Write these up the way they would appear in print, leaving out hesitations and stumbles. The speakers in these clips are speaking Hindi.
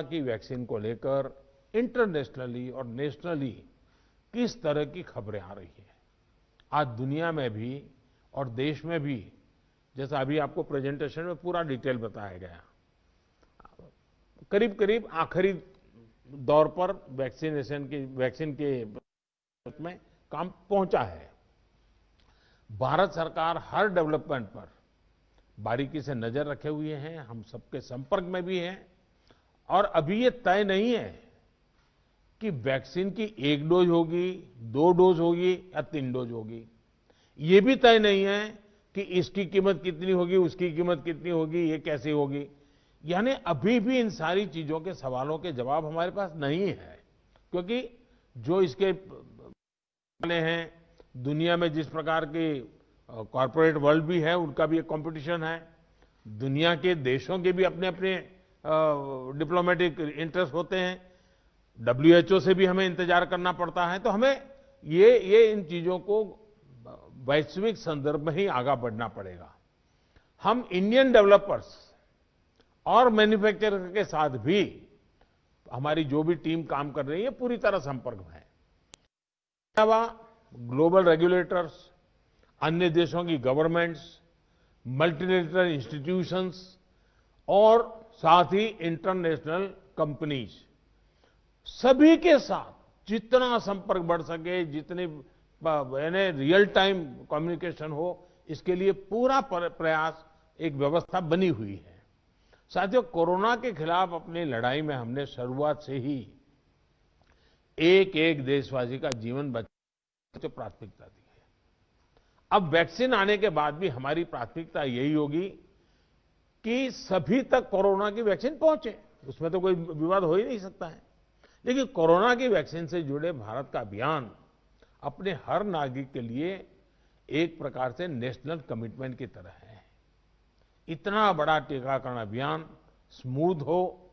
की वैक्सीन को लेकर इंटरनेशनली और नेशनली किस तरह की खबरें आ रही हैं। आज दुनिया में भी और देश में भी, जैसा अभी आपको प्रेजेंटेशन में पूरा डिटेल बताया गया, करीब करीब आखिरी दौर पर वैक्सीन के में काम पहुंचा है। भारत सरकार हर डेवलपमेंट पर बारीकी से नजर रखे हुए हैं, हम सबके संपर्क में भी हैं। और अभी ये तय नहीं है कि वैक्सीन की 1 डोज होगी, 2 डोज होगी या 3 डोज होगी। ये भी तय नहीं है कि इसकी कीमत कितनी होगी, उसकी कीमत कितनी होगी, ये कैसे होगी। यानी अभी भी इन सारी चीजों के सवालों के जवाब हमारे पास नहीं है, क्योंकि जो इसके वाले हैं, दुनिया में जिस प्रकार की कॉरपोरेट वर्ल्ड भी है, उनका भी एक कंपटीशन है। दुनिया के देशों के भी अपने अपने डिप्लोमेटिक इंटरेस्ट होते हैं। WHO से भी हमें इंतजार करना पड़ता है। तो हमें ये इन चीजों को वैश्विक संदर्भ में ही आगे बढ़ना पड़ेगा। हम इंडियन डेवलपर्स और मैन्युफैक्चरर के साथ भी हमारी जो भी टीम काम कर रही है पूरी तरह संपर्क में है। अलावा ग्लोबल रेगुलेटर्स, अन्य देशों की गवर्नमेंट्स, मल्टीलेटरल इंस्टीट्यूशंस और साथ ही इंटरनेशनल कंपनीज, सभी के साथ जितना संपर्क बढ़ सके, जितने रियल टाइम कम्युनिकेशन हो, इसके लिए पूरा प्रयास, एक व्यवस्था बनी हुई है। साथियों, कोरोना के खिलाफ अपनी लड़ाई में हमने शुरुआत से ही एक एक देशवासी का जीवन बचाने को प्राथमिकता दी है। अब वैक्सीन आने के बाद भी हमारी प्राथमिकता यही होगी कि सभी तक कोरोना की वैक्सीन पहुंचे। उसमें तो कोई विवाद हो ही नहीं सकता है। लेकिन कोरोना की वैक्सीन से जुड़े भारत का अभियान अपने हर नागरिक के लिए एक प्रकार से नेशनल कमिटमेंट की तरह है। इतना बड़ा टीकाकरण अभियान स्मूथ हो,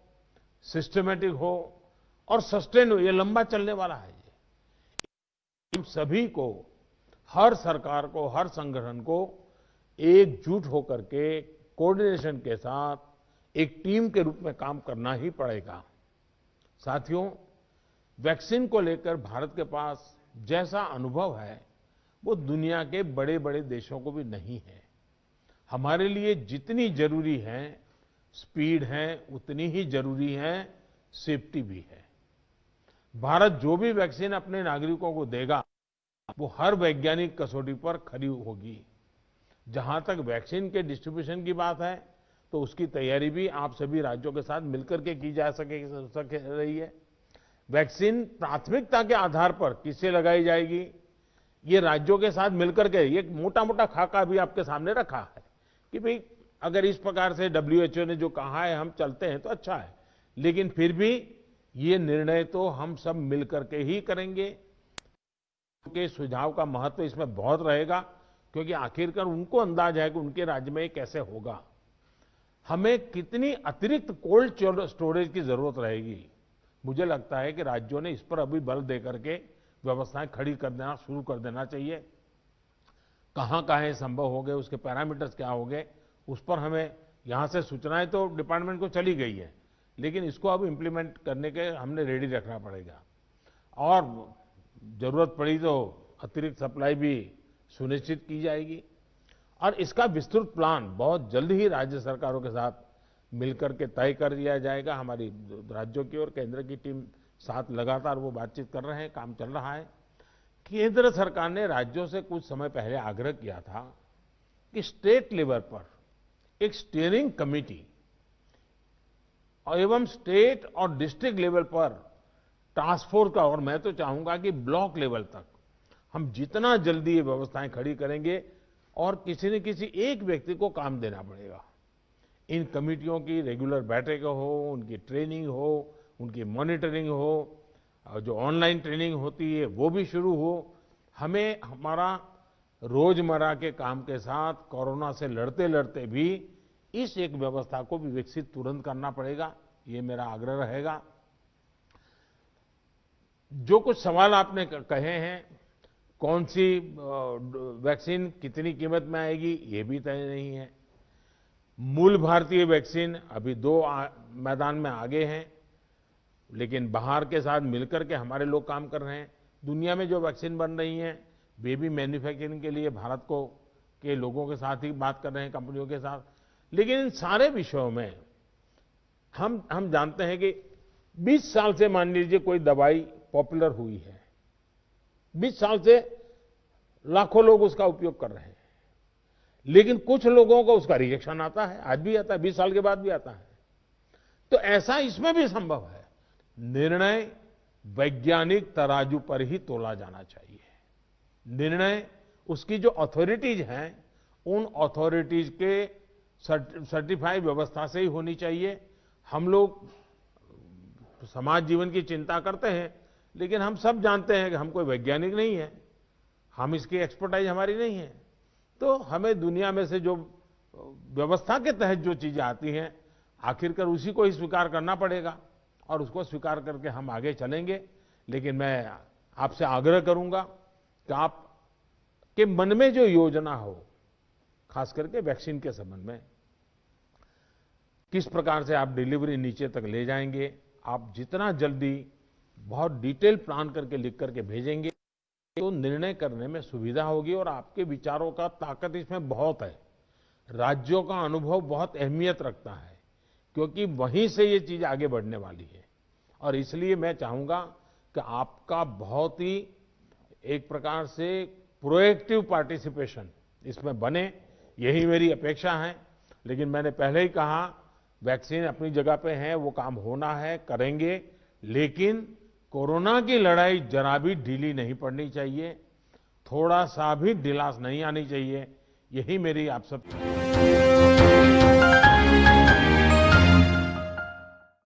सिस्टमैटिक हो और सस्टेन हो, ये लंबा चलने वाला है। हम सभी को, हर सरकार को, हर संगठन को एकजुट होकर के कोऑर्डिनेशन के साथ एक टीम के रूप में काम करना ही पड़ेगा। साथियों, वैक्सीन को लेकर भारत के पास जैसा अनुभव है वो दुनिया के बड़े बड़े देशों को भी नहीं है। हमारे लिए जितनी जरूरी है स्पीड है, उतनी ही जरूरी है सेफ्टी भी है। भारत जो भी वैक्सीन अपने नागरिकों को देगा वो हर वैज्ञानिक कसौटी पर खरी होगी। जहां तक वैक्सीन के डिस्ट्रीब्यूशन की बात है तो उसकी तैयारी भी आप सभी राज्यों के साथ मिलकर के की जा सके रही है। वैक्सीन प्राथमिकता के आधार पर किसे लगाई जाएगी, ये राज्यों के साथ मिलकर के एक मोटा मोटा खाका भी आपके सामने रखा है कि भाई अगर इस प्रकार से WHO ने जो कहा है हम चलते हैं तो अच्छा है। लेकिन फिर भी ये निर्णय तो हम सब मिलकर के ही करेंगे। उनके सुझाव का महत्व इसमें बहुत रहेगा, क्योंकि आखिरकार उनको अंदाज है कि उनके राज्य में ये कैसे होगा। हमें कितनी अतिरिक्त कोल्ड स्टोरेज की जरूरत रहेगी, मुझे लगता है कि राज्यों ने इस पर अभी बल देकर के व्यवस्थाएं खड़ी कर देना शुरू कर देना चाहिए। कहां कहां संभव हो गए, उसके पैरामीटर्स क्या हो गए, उस पर हमें यहां से सूचनाएं तो डिपार्टमेंट को चली गई है, लेकिन इसको अब इम्प्लीमेंट करने के हमने रेडी रखना पड़ेगा। और जरूरत पड़ी तो अतिरिक्त सप्लाई भी सुनिश्चित की जाएगी। और इसका विस्तृत प्लान बहुत जल्द ही राज्य सरकारों के साथ मिलकर के तय कर दिया जाएगा। हमारी राज्यों की और केंद्र की टीम साथ लगातार वो बातचीत कर रहे हैं, काम चल रहा है। केंद्र सरकार ने राज्यों से कुछ समय पहले आग्रह किया था कि स्टेट लेवल पर एक स्टीयरिंग कमेटी एवं स्टेट और डिस्ट्रिक्ट लेवल पर टास्क फोर्स का, और मैं तो चाहूंगा कि ब्लॉक लेवल तक हम जितना जल्दी ये व्यवस्थाएं खड़ी करेंगे, और किसी न किसी एक व्यक्ति को काम देना पड़ेगा। इन कमेटियों की रेगुलर बैठकें हो, उनकी ट्रेनिंग हो, उनकी मॉनिटरिंग हो, और जो ऑनलाइन ट्रेनिंग होती है वो भी शुरू हो। हमें हमारा रोजमर्रा के काम के साथ कोरोना से लड़ते लड़ते भी इस एक व्यवस्था को भी विकसित तुरंत करना पड़ेगा, ये मेरा आग्रह रहेगा। जो कुछ सवाल आपने कहे हैं, कौन सी वैक्सीन कितनी कीमत में आएगी, ये भी तय नहीं है। मूल भारतीय वैक्सीन अभी 2 मैदान में आगे हैं। लेकिन बाहर के साथ मिलकर के हमारे लोग काम कर रहे हैं। दुनिया में जो वैक्सीन बन रही हैं वे भी मैन्युफैक्चरिंग के लिए भारत को के लोगों के साथ ही बात कर रहे हैं, कंपनियों के साथ। लेकिन इन सारे विषयों में हम जानते हैं कि 20 साल से मान लीजिए कोई दवाई पॉपुलर हुई है, 20 साल से लाखों लोग उसका उपयोग कर रहे हैं, लेकिन कुछ लोगों को उसका रिएक्शन आता है, आज भी आता है, 20 साल के बाद भी आता है। तो ऐसा इसमें भी संभव है। निर्णय वैज्ञानिक तराजू पर ही तोला जाना चाहिए। निर्णय उसकी जो अथॉरिटीज हैं उन अथॉरिटीज के सर्टिफाइड व्यवस्था से ही होनी चाहिए। हम लोग समाज जीवन की चिंता करते हैं, लेकिन हम सब जानते हैं कि हम कोई वैज्ञानिक नहीं है, हम इसकी एक्सपर्टाइज हमारी नहीं है। तो हमें दुनिया में से जो व्यवस्था के तहत जो चीजें आती हैं आखिरकार उसी को ही स्वीकार करना पड़ेगा और उसको स्वीकार करके हम आगे चलेंगे। लेकिन मैं आपसे आग्रह करूंगा कि आप के मन में जो योजना हो, खास करके वैक्सीन के संबंध में, किस प्रकार से आप डिलीवरी नीचे तक ले जाएंगे, आप जितना जल्दी बहुत डिटेल प्लान करके लिख करके भेजेंगे तो निर्णय करने में सुविधा होगी। और आपके विचारों का ताकत इसमें बहुत है। राज्यों का अनुभव बहुत अहमियत रखता है, क्योंकि वहीं से ये चीज आगे बढ़ने वाली है। और इसलिए मैं चाहूंगा कि आपका बहुत ही एक प्रकार से प्रोएक्टिव पार्टिसिपेशन इसमें बने, यही मेरी अपेक्षा है। लेकिन मैंने पहले ही कहा, वैक्सीन अपनी जगह पे है, वो काम होना है, करेंगे, लेकिन कोरोना की लड़ाई जरा भी ढीली नहीं पड़नी चाहिए, थोड़ा सा भी ढिलास नहीं आनी चाहिए। यही मेरी आप सब